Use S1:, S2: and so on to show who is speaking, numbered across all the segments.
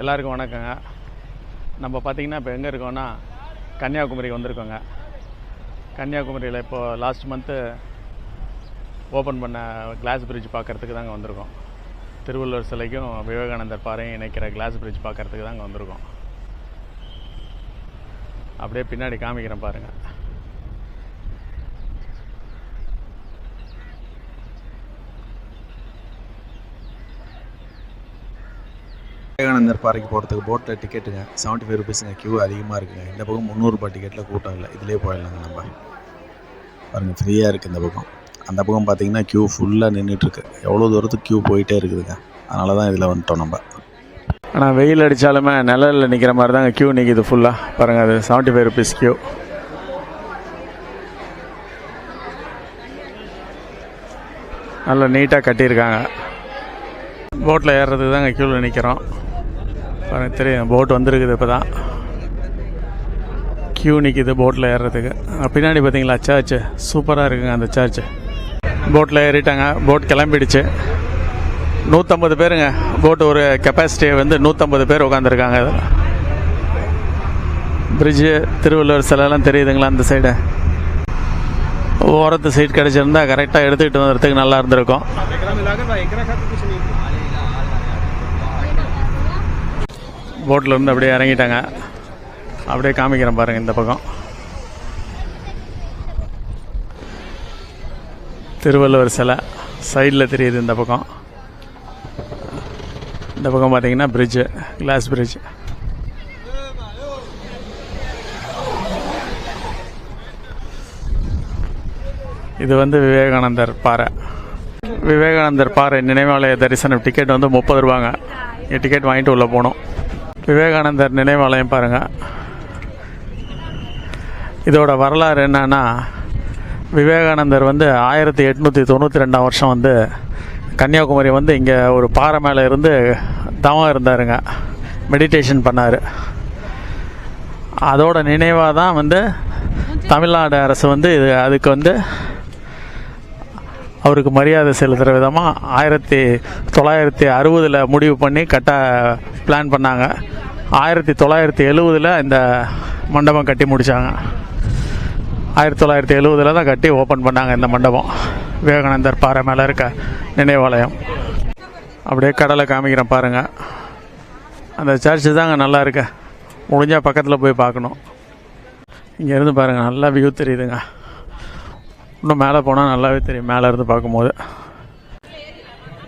S1: எல்லாருக்கும் வணக்கங்க. நம்ம பார்த்திங்கன்னா இப்போ எங்கே இருக்கோன்னா கன்னியாகுமரிக்கு வந்திருக்கோங்க. கன்னியாகுமரியில் இப்போது லாஸ்ட் மந்த்து ஓப்பன் பண்ண கிளாஸ் பிரிட்ஜ் பார்க்குறதுக்கு தாங்க வந்திருக்கோம். திருவள்ளுவர் சிலைக்கும் விவேகானந்தர் பாறையும் இணைக்கிற கிளாஸ் பிரிட்ஜ் பார்க்குறதுக்கு தாங்க வந்திருக்கோம். அப்படியே பின்னாடி காமிக்கிறேன் பாருங்கள்.
S2: விவேகானந்தர் பாறைக்கு போகிறதுக்கு போட்டில் டிக்கெட்டுங்க 75 ருபீஸுங்க. க்யூ அதிகமாக இருக்குங்க. இந்த பக்கம் 300 ரூபாய் டிக்கெட்டில் கூட்டம் இல்லை. இதிலே போயிடலாங்க. நம்ம பாருங்கள், ஃப்ரீயாக இருக்குது இந்த பக்கம். அந்த பக்கம் பார்த்திங்கன்னா க்யூ ஃபுல்லாக நின்றுட்டுருக்கு. எவ்வளோ தூரத்துக்கு க்யூ போயிட்டே இருக்குதுங்க. அதனால தான் இதில் வந்துட்டோம் நம்ம.
S1: ஆனால் வெயில் அடித்தாலுமே நிழலில் நிற்கிற மாதிரி தாங்க க்யூ நிற்கிது ஃபுல்லாக. பாருங்கள், அது 75 ருபீஸ் க்யூ. நல்லா நீட்டாக கட்டியிருக்காங்க. போட்டில் ஏறுறதுக்கு தாங்க க்யூவில் நிற்கிறோம். பாருங்கள், தெரியும் போட் வந்துருக்குது. இப்போ தான் க்யூ நிற்கிது போட்டில் ஏறுறதுக்கு. பின்னாடி பார்த்தீங்களா சர்ச்சு, சூப்பராக இருக்குங்க அந்த சர்ச்சு. போட்டில் ஏறிட்டாங்க. போட் கிளம்பிடுச்சு. 150 பேருங்க. போட்டு ஒரு கெப்பாசிட்டியை 150 பேர் உட்காந்துருக்காங்க. பிரிட்ஜு, திருவள்ளுவர் சிலைலாம் தெரியுதுங்களா அந்த சைடு. ஓரத்து சைட் கிடச்சிருந்தா கரெக்டாக எடுத்துக்கிட்டு வந்துறதுக்கு நல்லா இருந்திருக்கும். போட்டில் இருந்து அப்படியே இறங்கிட்டாங்க. அப்படியே காமிக்கிறேன் பாருங்கள். இந்த பக்கம் திருவள்ளுவர் சிலை சைடில் தெரியுது. இந்த பக்கம் பார்த்தீங்கன்னா பிரிட்ஜு, கிளாஸ் பிரிட்ஜ். இது விவேகானந்தர் பாறை. விவேகானந்தர் பாறை நினைவாலய தரிசனம் டிக்கெட் 30 ரூபாங்க. டிக்கெட் வாங்கிட்டு உள்ளே போகணும். விவேகானந்தர் நினைவாலயம் பாருங்கள். இதோட வரலாறு என்னன்னா, விவேகானந்தர் 1892 வருஷம் கன்னியாகுமரி இங்கே ஒரு பாறை மேலே இருந்து தவம் இருந்தாருங்க. மெடிடேஷன் பண்ணார். அதோட நினைவாக தான் தமிழ்நாடு அரசு இது அதுக்கு அவருக்கு மரியாதை செலுத்துகிற விதமாக 1960 முடிவு பண்ணி கட்ட பிளான் பண்ணாங்க. 1970 இந்த மண்டபம் கட்டி முடித்தாங்க. 1970 தான் கட்டி ஓப்பன் பண்ணாங்க இந்த மண்டபம். விவேகானந்தர் பாறை மேலே இருக்க நினைவாலயம். அப்படியே கடலை காமிக்கிறேன் பாருங்கள். அந்த சர்ச்சு தாங்க நல்லா இருக்கு. முடிஞ்சால் பக்கத்தில் போய் பார்க்கணும். இங்கேருந்து பாருங்கள், நல்லா வியூ தெரியுதுங்க. இன்னும் மேலே போனால் நல்லாவே தெரியும் மேலே இருந்து பார்க்கும்போது.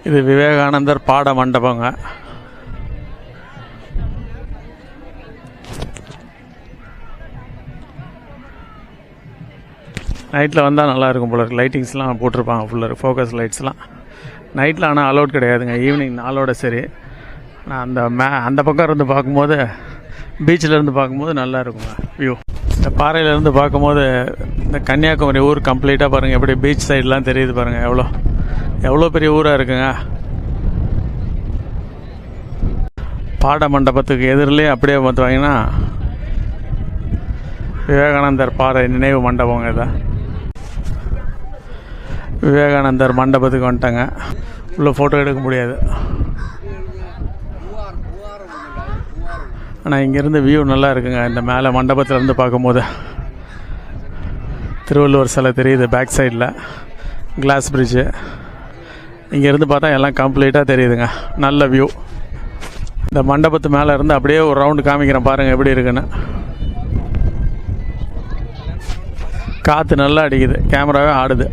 S1: இது விவேகானந்தர் பாட மண்டபங்க. நைட்டில் வந்தால் நல்லாயிருக்கும் போல இருக்கு. லைட்டிங்ஸ்லாம் போட்டிருப்பாங்க ஃபுல்லாக, ஃபோக்கஸ் லைட்ஸ்லாம். நைட்டில் ஆனால் அலோட் கிடையாதுங்க. ஈவினிங் நாளோட சரி. நான் அந்த பக்கம் இருந்து பார்க்கும்போது, பீச்சில் இருந்து பார்க்கும்போது நல்லா இருக்குங்க வியூ. இந்த பாறையிலேருந்து பார்க்கும்போது இந்த கன்னியாகுமரி ஊர் கம்ப்ளீட்டாக பாருங்கள் எப்படி பீச் சைட்லாம் தெரியுது பாருங்கள். எவ்வளோ பெரிய ஊராக இருக்குங்க. பாட மண்டபத்துக்கு எதிரிலே அப்படியே பார்த்துவாங்கன்னா விவேகானந்தர் பாறை நினைவு மண்டபங்க. இதான் விவேகானந்தர் மண்டபத்துக்கு வந்துட்டாங்க. உள்ள ஃபோட்டோ எடுக்க முடியாது. ஆனால் இங்கேருந்து வியூ நல்லா இருக்குங்க. இந்த மேலே மண்டபத்திலேருந்து பார்க்கும்போது திருவள்ளுவர் சிலை தெரியுது பேக் சைடில். கிளாஸ் பிரிட்ஜு இங்கேருந்து பார்த்தா எல்லாம் கம்ப்ளீட்டாக தெரியுதுங்க. நல்ல வியூ. இந்த மண்டபத்து மேலே இருந்து அப்படியே ஒரு ரவுண்டு காமிக்கிறேன் பாருங்கள் எப்படி இருக்குன்னு. காற்று நல்லா அடிக்குது, கேமராவே ஆடுது.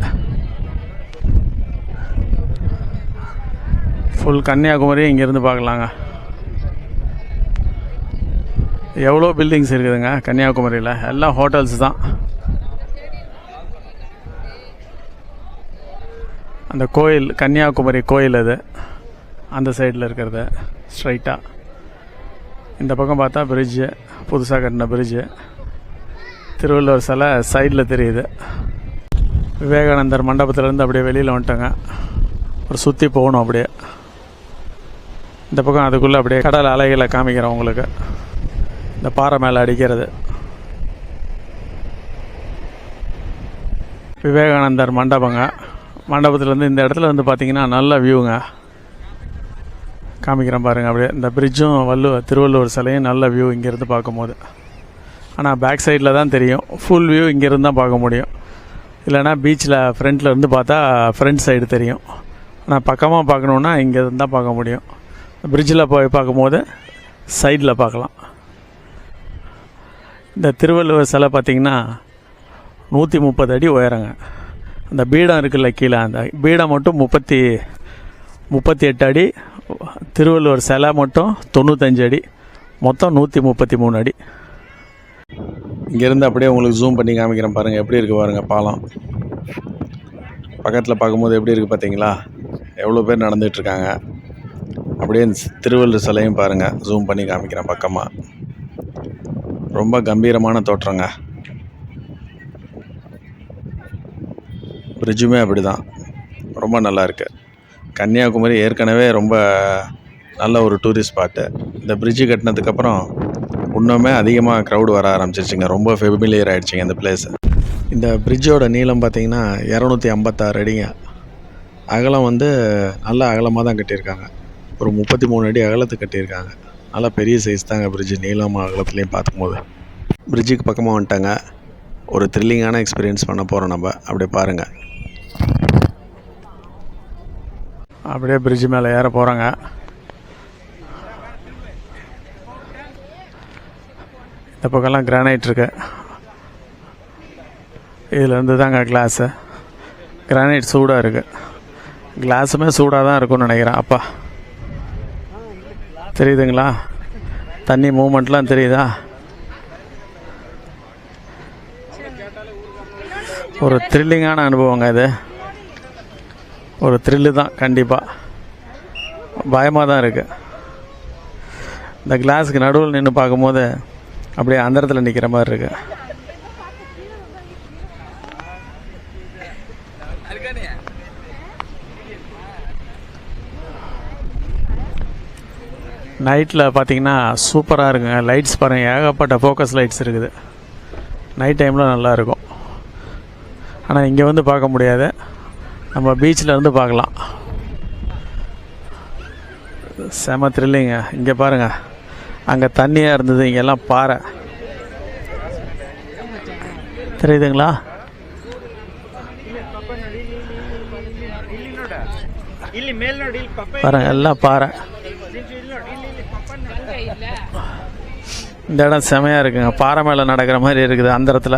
S1: ஃபுல் கன்னியாகுமரி இங்கேருந்து பார்க்கலாங்க. எவ்வளோ பில்டிங்ஸ் இருக்குதுங்க கன்னியாகுமரியில். எல்லாம் ஹோட்டல்ஸ் தான். அந்த கோயில் கன்னியாகுமரி கோயில் அது அந்த சைடில் இருக்கிறது ஸ்ட்ரைட்டாக. இந்த பக்கம் பார்த்தா பிரிட்ஜு, புதுசாக கட்டின பிரிட்ஜு. திருவள்ளுவர் சிலை சைடில் தெரியுது. விவேகானந்தர் மண்டபத்திலேருந்து அப்படியே வெளியில் வந்துட்டோங்க. ஒரு சுற்றி போகணும் அப்படியே. இந்த பக்கம் அதுக்குள்ளே அப்படியே கடல் அலைகளை காமிக்கிறேன் உங்களுக்கு. இந்த பாறை மேலே அடிக்கிறது விவேகானந்தர் மண்டபங்க. மண்டபத்துலேருந்து இந்த இடத்துல பார்த்தீங்கன்னா நல்ல வியூங்க. காமிக்கிறேன் பாருங்கள். அப்படியே இந்த பிரிட்ஜும் திருவள்ளுவர் சிலையும் நல்ல வியூ இங்கேருந்து பார்க்கும்போது. ஆனால் பேக் சைடில் தான் தெரியும், ஃபுல் வியூ இங்கேருந்து தான் பார்க்க முடியும். இல்லைனா பீச்சில் ஃப்ரண்ட்டில் இருந்து பார்த்தா ஃப்ரண்ட் சைடு தெரியும். ஆனால் பக்கமாக பார்க்கணுன்னா இங்கே இருந்து தான் பார்க்க முடியும். பிரிட்ஜில் போய் பார்க்கும்போது சைடில் பார்க்கலாம். இந்த திருவள்ளுவர் சிலை பார்த்திங்கன்னா 130 அடி உயரங்க. அந்த பீடம் இருக்குல்ல கீழே, அந்த பீடம் மட்டும் 38 அடி, திருவள்ளுவர் சிலை மட்டும் 95 அடி, மொத்தம் 133 அடி. இங்கேருந்து அப்படியே உங்களுக்கு ஜூம் பண்ணி காமிக்கிறேன் பாருங்கள், எப்படி இருக்குது பாருங்கள் பாலம். பக்கத்தில் பார்க்கும்போது எப்படி இருக்குது பார்த்தீங்களா, எவ்வளோ பேர் நடந்துகிட்ருக்காங்க. அப்படியே திருவள்ளுவர் சிலையும் பாருங்கள், ஜூம் பண்ணி காமிக்கிறேன் பக்கமாக. ரொம்ப கம்பீரமான தோற்றங்க. பிரிட்ஜுமே அப்படி தான், ரொம்ப நல்லா இருக்குது. கன்னியாகுமரி ஏற்கனவே ரொம்ப நல்ல ஒரு டூரிஸ்ட் ஸ்பாட்டு. இந்த பிரிட்ஜு கட்டினதுக்கப்புறம் இன்னுமே அதிகமாக க்ரௌடு வர ஆரம்பிச்சிருச்சுங்க. ரொம்ப ஃபெமிலியர் ஆகிடுச்சிங்க இந்த பிளேஸ். இந்த பிரிட்ஜோட நீளம் பார்த்திங்கன்னா 256 அடிங்க. அகலம் நல்ல அகலமாக தான் கட்டியிருக்காங்க. ஒரு 33 அடி அகலத்துக்கு கட்டியிருக்காங்க. நல்லா பெரிய சைஸ் தாங்க பிரிட்ஜு, நீளமாக அகலத்துலேயும் பார்க்கும்போது. பிரிட்ஜுக்கு பக்கமாக வந்துட்டாங்க. ஒரு த்ரில்லிங்கான எக்ஸ்பீரியன்ஸ் பண்ண போகிறோம் நம்ம. அப்படியே பாருங்கள். அப்படியே பிரிட்ஜு மேலே ஏற போகிறாங்க. இந்த பக்கம்லாம் கிரானைட் இருக்கு. இதிலேருந்து தாங்க கிளாஸு. கிரானைட் சூடாக இருக்குது. கிளாஸுமே சூடாக தான் இருக்கும்னு நினைக்கிறேன். அப்பா தெரியுதுங்களா, தண்ணி மூமெண்ட்லாம் தெரியுதா? ஒரு த்ரில்லிங்கான அனுபவங்க இது. ஒரு த்ரில்லு தான் கண்டிப்பாக. பயமாக தான் இருக்குது. இந்த கிளாஸுக்கு நடுவில் நின்று பார்க்கும்போது அப்படியே அந்த இடத்துல நிற்கிற மாதிரி இருக்குது. நைட்டில் பார்த்தீங்கன்னா சூப்பராக இருக்குங்க. லைட்ஸ் பாருங்கள், ஏகப்பட்ட ஃபோக்கஸ் லைட்ஸ் இருக்குது. நைட் டைமில் நல்லாயிருக்கும். ஆனால் இங்கே வந்து பார்க்க முடியாது, நம்ம பீச்சில் இருந்து பார்க்கலாம். செம த்ரில்லிங்க. இங்கே பாருங்கள், அங்கே தண்ணியாக இருந்தது, இங்கெல்லாம் பாறை. தெரியுதுங்களா? பாருங்க, எல்லாம் பாறை. இந்த இடம் செமையாக இருக்குங்க. பாறை மேலே நடக்கிற மாதிரி இருக்குது அந்த இடத்துல.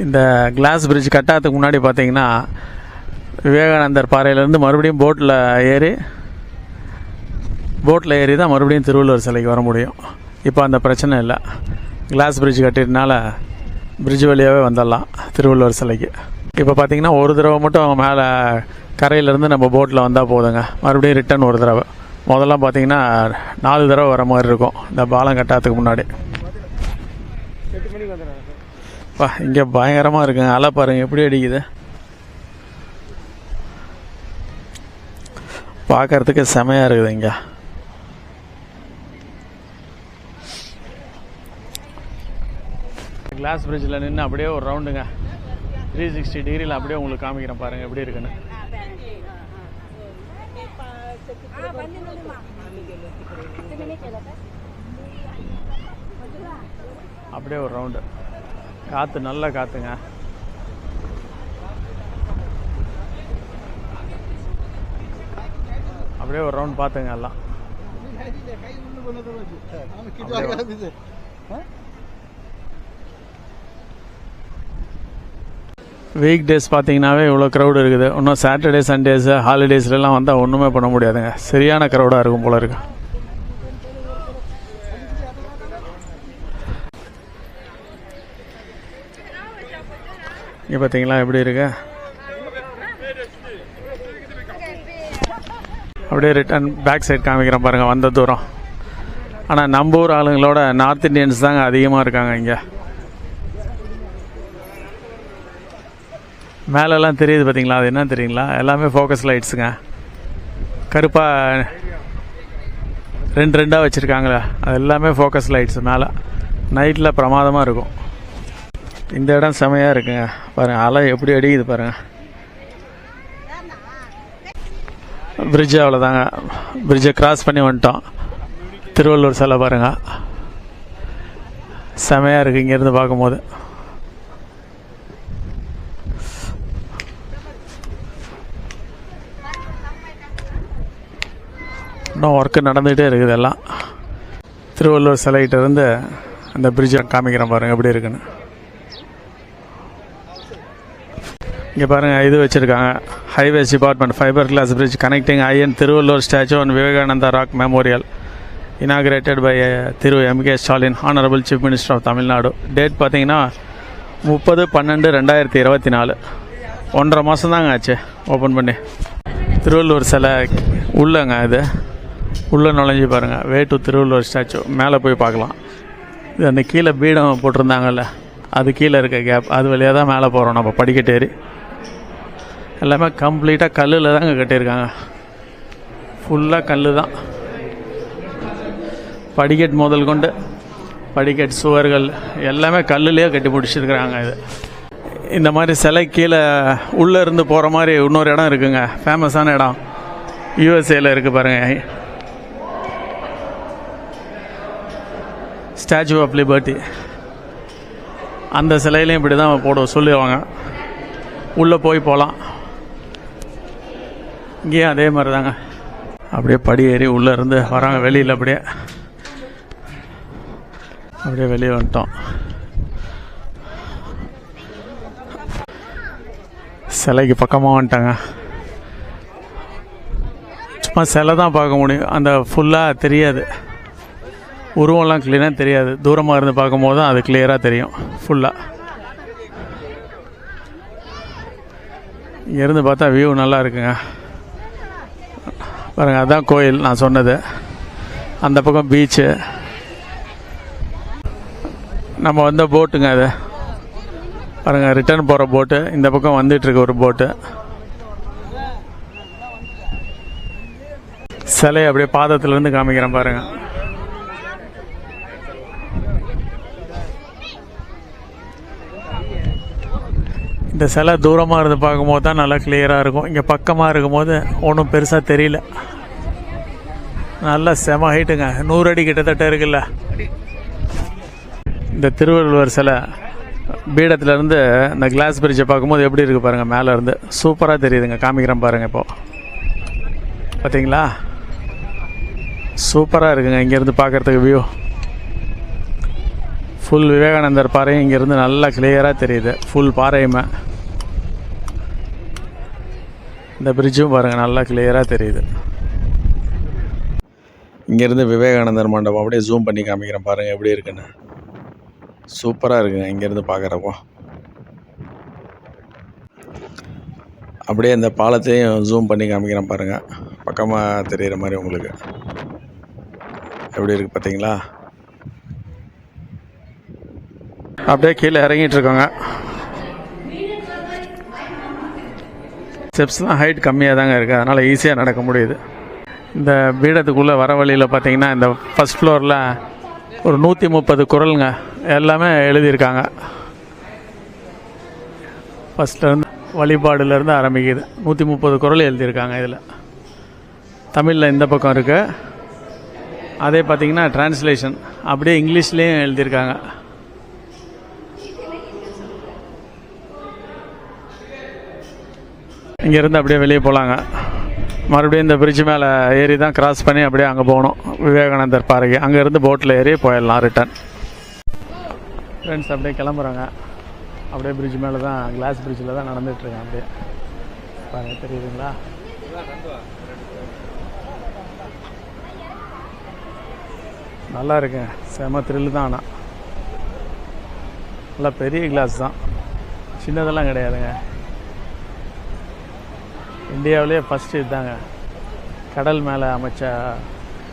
S1: இந்த கிளாஸ் பிரிட்ஜ் கட்டாததுக்கு முன்னாடி பார்த்தீங்கன்னா விவேகானந்தர் பாறையிலேருந்து மறுபடியும் போட்டில் ஏறி தான் மறுபடியும் திருவள்ளுவர் சிலைக்கு வர முடியும். இப்போ அந்த பிரச்சனை இல்லை. கிளாஸ் பிரிட்ஜ் கட்டிட்டனால பிரிட்ஜ் வழியாகவே வந்துடலாம் திருவள்ளுவர் சிலைக்கு. இப்போ பார்த்தீங்கன்னா ஒரு தடவை மட்டும் மேலே கரையிலேருந்து நம்ம போட்டில் வந்தால் போதுங்க. மறுபடியும் ரிட்டன் ஒரு தடவை. முதல்லாம் பார்த்தீங்கன்னா 4 தடவை வர மாதிரி இருக்கும் இந்த பாலம் கட்டாததுக்கு முன்னாடி. இங்கே பயங்கரமாக இருக்குங்க. அலை பாருங்கள் எப்படி அடிக்குது. பார்க்கறதுக்கு செமையாக இருக்குது. இங்கே கிளாஸ் பிரிட்ஜில் நின்று அப்படியே ஒரு ரவுண்டுங்க 360 டிகிரியில் அப்படியே உங்களுக்கு காமிக்கிறேன் பாருங்கள் எப்படி இருக்குன்னு. அப்படியே ஒரு ரவுண்டு. காற்று நல்ல காற்றுங்க. அப்படியே ஒரு ரவுண்ட் பார்த்துங்க எல்லாம். வீக் டேஸ் பார்த்தீங்கன்னாவே இவ்வளோ க்ரௌடு இருக்குது. இன்னும் சாட்டர்டே சண்டேஸு ஹாலிடேஸ்லாம் வந்தால் ஒன்றுமே பண்ண முடியாதுங்க. சரியான க்ரௌடாக இருக்கும் போல இருக்கு. இங்கே பார்த்தீங்களா எப்படி இருக்கு. அப்படியே ரிட்டன் பேக் சைட் காமிக்கிறேன் பாருங்கள் வந்த தூரம். ஆனால் நம்ம ஊர் ஆளுங்களோட நார்த் இந்தியன்ஸ் தாங்க அதிகமாக இருக்காங்க இங்கே. மேலெல்லாம் தெரியுது பார்த்தீங்களா, அது என்ன தெரியுங்களா, எல்லாமே ஃபோக்கஸ் லைட்ஸுங்க. கருப்பாக 2 வச்சுருக்காங்களே, அது எல்லாமே ஃபோக்கஸ் லைட்ஸு. மேலே நைட்டில் பிரமாதமாக இருக்கும். இந்த இடம் செமையாக இருக்குங்க. பாருங்கள் அலை எப்படி அடிக்குது பாருங்கள். பிரிட்ஜு அவ்வளோதாங்க. பிரிட்ஜை கிராஸ் பண்ணி வந்துட்டோம். திருவள்ளுவர் சிலை பாருங்கள், செமையாக இருக்குது இங்கேருந்து பார்க்கும்போது. இன்னும் ஒர்க்கு நடந்துகிட்டே இருக்குது எல்லாம். திருவள்ளுவர் சிலைகிட்ட இருந்து அந்த பிரிட்ஜை காமிக்கிறேன் பாருங்கள் எப்படி இருக்குன்னு. இங்கே பாருங்கள், இது வச்சுருக்காங்க, highways department fibre glass bridge connecting in Thiruvalluvar statue and Vivekananda rock memorial inaugurated by Thiru MK Stalin honourable chief minister of Tamil Nadu. Date பார்த்தீங்கன்னா 30/12/2024. 1.5 மாதம் தாங்க ஆச்சு ஓப்பன் பண்ணி. திருவள்ளுவர் சிலை உள்ளங்க, இது உள்ளே நுழைஞ்சி பாருங்கள். வே டு திருவள்ளுவர் ஸ்டாச்சு மேலே போய் பார்க்கலாம். இது அந்த கீழே பீடம் போட்டிருந்தாங்கல்ல, அது கீழே இருக்க கேப், அது வழியாக தான் மேலே போகிறோம் நம்ம படிக்கட்டு ஏறி. எல்லாமே கம்ப்ளீட்டாக கல்லில் தாங்க கட்டியிருக்காங்க, ஃபுல்லாக கல் தான். படிக்கட் முதல் கொண்டு படிக்கட் சுவர்கள் எல்லாமே கல்லுலேயே கட்டி முடிச்சிருக்கிறாங்க. இது இந்த மாதிரி சிலை கீழே உள்ளே இருந்து போகிற மாதிரி இன்னொரு இடம் இருக்குங்க, ஃபேமஸான இடம், யூஎஸ்ஏல இருக்குது பாருங்கள், ஸ்டாச்சு ஆஃப் லிபர்ட்டி. அந்த சிலையிலையும் இப்படி தான் போட சொல்லுவாங்க. உள்ளே போய் போகலாம். இங்கேயும் அதே மாதிரி தாங்க, அப்படியே படி ஏறி உள்ளே இருந்து வராங்க வெளியில். அப்படியே வெளியே வந்துட்டோம். சிலைக்கு பக்கமாக வந்துட்டாங்க. சும்மா சிலை தான் பார்க்க முடியும், அந்த ஃபுல்லாக தெரியாது, உருவம்லாம் கிளியராக தெரியாது. தூரமாக இருந்து பார்க்கும்போது தான் அது கிளியராக தெரியும் ஃபுல்லாக. இங்கேருந்து பார்த்தா வியூ நல்லா இருக்குங்க பாருங்கள். அதுதான் கோயில் நான் சொன்னது. அந்த பக்கம் பீச்சு, நம்ம வந்த போட்டுங்க அது பாருங்கள், ரிட்டர்ன் போகிற போட்டு. இந்த பக்கம் வந்துட்டுருக்கு ஒரு போட்டு. சிலையை அப்படியே பாதத்துலேருந்து காமிக்கிறேன் பாருங்கள். இந்த சிலை தூரமாக இருந்து பார்க்கும்போது தான் நல்லா கிளியராக இருக்கும். இங்கே பக்கமாக இருக்கும்போது ஒன்றும் பெருசாக தெரியல. நல்லா செம ஹைட்டுங்க, 100 அடி கிட்டத்தட்ட இருக்குல்ல. இந்த திருவள்ளுவர் சிலை பீடத்துலேருந்து இந்த கிளாஸ் பிரிட்ஜை பார்க்கும்போது எப்படி இருக்குது பாருங்கள், மேலே இருந்து சூப்பராக தெரியுதுங்க. காமிக்கிறேன் பாருங்கள், இப்போது பார்த்தீங்களா, சூப்பராக இருக்குங்க இங்கேருந்து பார்க்குறதுக்கு வியூ. ஃபுல் விவேகானந்தர் பாறையும் இங்கேருந்து நல்லா கிளியராக தெரியுது, ஃபுல் பாறையுமே. இந்த பிரிட்ஜும் பாருங்கள் நல்லா கிளியராக தெரியுது.
S2: இங்கேருந்து விவேகானந்தர் மண்டபம் அப்படியே ஜூம் பண்ணி காமிக்கிறேன் பாருங்கள் எப்படி இருக்குன்னு. சூப்பராக இருக்குங்க இங்கேருந்து பார்க்குறப்போ. அப்படியே இந்த பாலத்தையும் ஜூம் பண்ணி காமிக்கிறேன் பாருங்கள், பக்கமாக தெரிகிற மாதிரி உங்களுக்கு எப்படி இருக்குது பார்த்தீங்களா.
S1: அப்படியே கீழே இறங்கிட்டு இருக்கோங்க. ஸ்டெப்ஸ்லாம் ஹைட் கம்மியாக தாங்க இருக்குது, அதனால் ஈஸியாக நடக்க முடியுது. இந்த பீடத்துக்குள்ளே வர வழியில் பார்த்தீங்கன்னா இந்த ஃபஸ்ட் ஃப்ளோரில் ஒரு 130 குறளுங்க எல்லாமே எழுதியிருக்காங்க. ஃபஸ்ட்லேருந்து வழிபாடுலேருந்து ஆரம்பிக்குது. 130 குறள் எழுதியிருக்காங்க இதில். தமிழில் இந்த பக்கம் இருக்குது. அதே பார்த்திங்கன்னா டிரான்ஸ்லேஷன் அப்படியே இங்கிலீஷ்லேயும் எழுதியிருக்காங்க. இங்கேருந்து அப்படியே வெளியே போகலாங்க. மறுபடியும் இந்த பிரிட்ஜ் மேலே ஏறி தான் கிராஸ் பண்ணி அப்படியே அங்கே போகணும், விவேகானந்தர் பாறைக்கு. அங்கேருந்து போட்டில் ஏறி போயிடலாம் ரிட்டன். ஃப்ரெண்ட்ஸ் அப்படியே கிளம்புறாங்க. அப்படியே பிரிட்ஜ் மேலே தான், கிளாஸ் பிரிட்ஜில் தான் நடந்துகிட்ருக்கேன். அப்படியே பாருங்கள், தெரியுதுங்களா. நல்லா இருக்குங்க, செம த்ரில்லு தான். ஆனால் நல்லா பெரிய கிளாஸ் தான், சின்னதெல்லாம் கிடையாதுங்க. இந்தியாவிலே ஃபஸ்ட்டு இதுதாங்க, கடல் மேலே அமைச்ச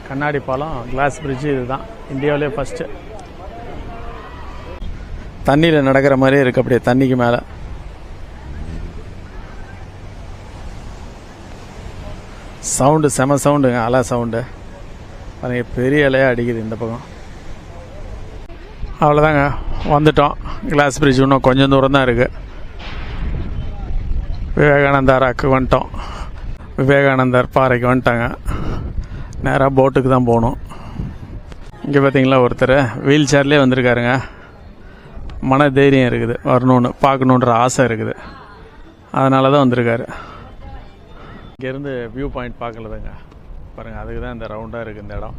S1: கண்ணாடி பாலம் கிளாஸ் பிரிட்ஜு இதுதான் இந்தியாவிலே ஃபஸ்ட்டு. தண்ணியில் நடக்கிற மாதிரியே இருக்குது, அப்படியே தண்ணிக்கு மேலே. சவுண்டு செம சவுண்டுங்க, அலை சவுண்டு பாருங்க, பெரிய அலையாக அடிக்குது இந்த பக்கம். அவ்வளோதாங்க, வந்துட்டோம். கிளாஸ் பிரிட்ஜ் இன்னும் கொஞ்சம் தூரம் தான் இருக்குது. விவேகானந்தா ராக்கு வந்துட்டோம். விவேகானந்தர் பாறைக்கு வந்துட்டாங்க. நேராக போட்டுக்கு தான் போகணும். இங்கே பார்த்தீங்களா ஒருத்தர் வீல் சேர்லேயே வந்திருக்காருங்க. மன தைரியம் இருக்குது, வரணுன்னு பார்க்கணுன்ற ஆசை இருக்குது, அதனால தான் வந்திருக்காரு. இங்கேருந்து வியூ பாயிண்ட் பார்க்கலதுங்க. பாருங்கள், அதுக்கு தான் இந்த ரவுண்டாக இருக்குது இந்த இடம்.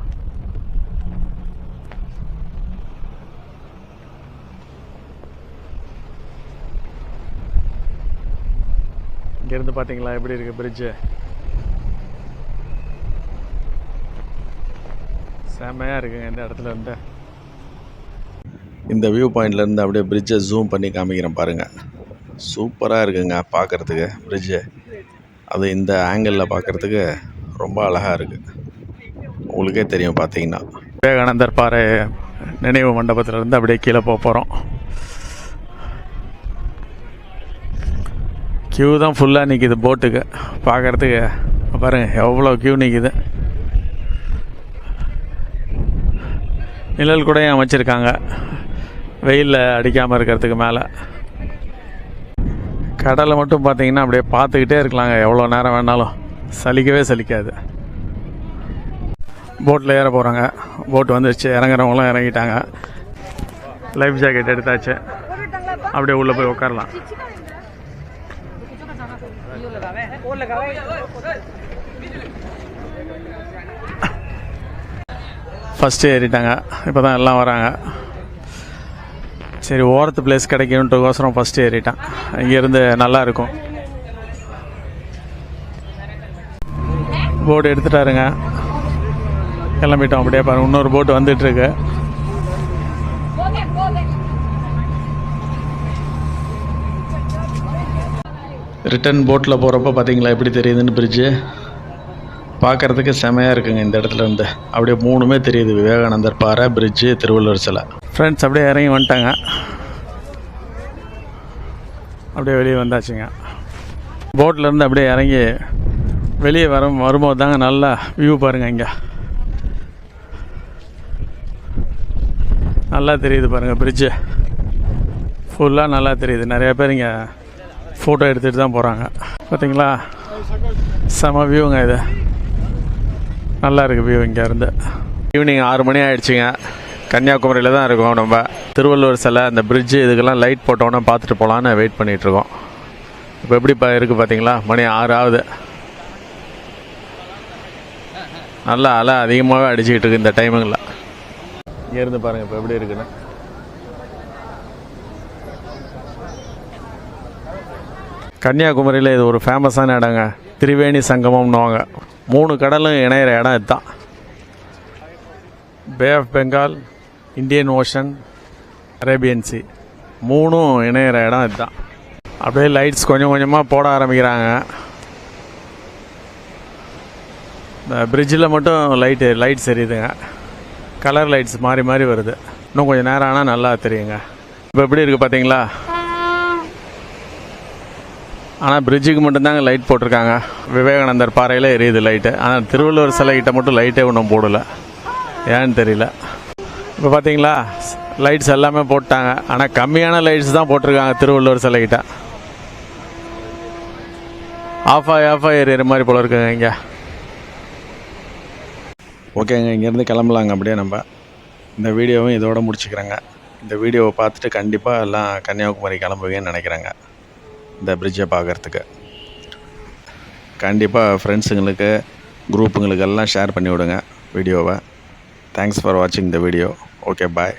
S1: இங்கேருந்து பார்த்தீங்களா எப்படி இருக்குது பிரிட்ஜு? செம்மையாக இருக்குங்க இந்த இடத்துல இருந்து.
S2: இந்த வியூ பாயிண்ட்லேருந்து அப்படியே பிரிட்ஜை ஜூம் பண்ணி காமிக்கிறேன் பாருங்கள். சூப்பராக இருக்குங்க பார்க்குறதுக்கு பிரிட்ஜு. அது இந்த ஆங்கிளில் பார்க்குறதுக்கு ரொம்ப அழகாக இருக்குது. உங்களுக்கே தெரியும் பார்த்தீங்கன்னா.
S1: விவேகானந்தர் பாறை நினைவு மண்டபத்திலேருந்து அப்படியே கீழே போக போகிறோம். க்யூ தான் ஃபுல்லாக நிற்கிது போட்டுக்கு. பார்க்குறதுக்கு பாருங்கள் எவ்வளோ க்யூ நிற்கிது. நிழல் கூடயும் அமைச்சிருக்காங்க வெயிலில் அடிக்காமல் இருக்கிறதுக்கு. மேலே கடலை மட்டும் பார்த்தீங்கன்னா அப்படியே பார்த்துக்கிட்டே இருக்கலாங்க எவ்வளோ நேரம் வேணாலும், சலிக்கவே சலிக்காது. போட்டில் ஏற போகிறாங்க. போட்டு வந்துடுச்சு, இறங்குறவங்களும் இறங்கிட்டாங்க. லைஃப் ஜாக்கெட் எடுத்தாச்சு, அப்படியே உள்ளே போய் உட்காரலாம். ஃபஸ்ட்டு ஏறிட்டாங்க, இப்போ தான் எல்லாம் வராங்க. சரி, ஓரத்து பிளேஸ் கிடைக்கும்ன்றதுக்கோசரம் ஃபஸ்ட்டு ஏறிட்டான். இங்கேருந்து நல்லாயிருக்கும். போட்டு எடுத்துட்டாருங்க, கிளம்பிட்டோம். அப்படியே பாருங்கள், இன்னொரு போட்டு வந்துட்டுருக்கு. ரிட்டன் போட்டில் போகிறப்ப பார்த்தீங்களா எப்படி தெரியுதுன்னு பிரிட்ஜு. பார்க்குறதுக்கு செமையாக இருக்குங்க இந்த இடத்துல இருந்து. அப்படியே மூணுமே தெரியுது, விவேகானந்தர் பாறை, பிரிட்ஜு, திருவள்ளுவர் சிலை. ஃப்ரெண்ட்ஸ் அப்படியே இறங்கி வந்துட்டாங்க, அப்படியே வெளியே வந்தாச்சுங்க. போட்லேருந்து அப்படியே இறங்கி வெளியே வரும்போது தாங்க நல்லா வியூ பாருங்கள். இங்கே நல்லா தெரியுது பாருங்கள் பிரிட்ஜு ஃபுல்லாக நல்லா தெரியுது. நிறையா பேர் இங்கே ஃபோட்டோ எடுத்துகிட்டு தான் போகிறாங்க. பார்த்தீங்களா, செம வியூங்க இது. நல்லா இருக்குது வியூ இங்கே இருந்து. ஈவினிங் 6 மணி ஆகிடுச்சிங்க. கன்னியாகுமரியில் தான் இருக்கோம் நம்ம. திருவள்ளுவர் சிலை, அந்த பிரிட்ஜு, இதுக்கெல்லாம் லைட் போட்டோன்னே பார்த்துட்டு போகலான்னு வெயிட் பண்ணிகிட்ருக்கோம். இப்போ எப்படி இருக்குது பார்த்தீங்களா, மணி 6 ஆகுது. நல்லா அலை அதிகமாகவே அடிச்சுக்கிட்டு இருக்குது இந்த டைமிங்கில். இங்கேருந்து பாருங்கள் இப்போ எப்படி இருக்குன்னு. கன்னியாகுமரியில் இது ஒரு ஃபேமஸான இடங்க. திரிவேணி சங்கமம்னுவாங்க. 3 கடலும் இணையிற இடம் இதுதான். Bay of Bengal, Indian ocean, Arabian sea, 3ம் இணையிற இடம் இதுதான். அப்படியே லைட்ஸ் கொஞ்சம் கொஞ்சமாக போட ஆரம்பிக்கிறாங்க. இந்த பிரிட்ஜில் மட்டும் லைட்ஸ் எரியுதுங்க. கலர் லைட்ஸ் மாறி மாறி வருது. இன்னும் கொஞ்சம் நேரம் ஆனால் நல்லா தெரியுங்க. இப்போ எப்படி இருக்குது பார்த்தீங்களா. ஆனால் பிரிட்ஜுக்கு மட்டும்தாங்க லைட் போட்டிருக்காங்க. விவேகானந்தர் பாறையில் எரியுது லைட்டு. ஆனால் திருவள்ளுவர் சிலைகிட்ட மட்டும் லைட்டே ஒன்றும் போடலை, ஏன்னு தெரியல. இப்போ பார்த்தீங்களா, லைட்ஸ் எல்லாமே போட்டாங்க. ஆனால் கம்மியான லைட்ஸ் தான் போட்டிருக்காங்க திருவள்ளுவர் சிலைகிட்ட. ஆஃபாக எரியிற மாதிரி போல இருக்குங்க இங்கே.
S2: ஓகேங்க, இங்கேருந்து கிளம்பலாங்க. அப்படியே நம்ம இந்த வீடியோவும் இதோட முடிச்சுக்கிறேங்க. இந்த வீடியோவை பார்த்துட்டு கண்டிப்பாக எல்லாம் கன்னியாகுமரி கிளம்புவீங்கன்னு நினைக்கிறேங்க. இந்த பிரிட்ஜை பார்க்குறதுக்கு கண்டிப்பாக ஃப்ரெண்ட்ஸுங்களுக்கு, குரூப்புங்களுக்கு எல்லாம் ஷேர் பண்ணி விடுங்க வீடியோவை. தேங்க்ஸ் ஃபார் வாட்சிங் த வீடியோ. Okay, bye.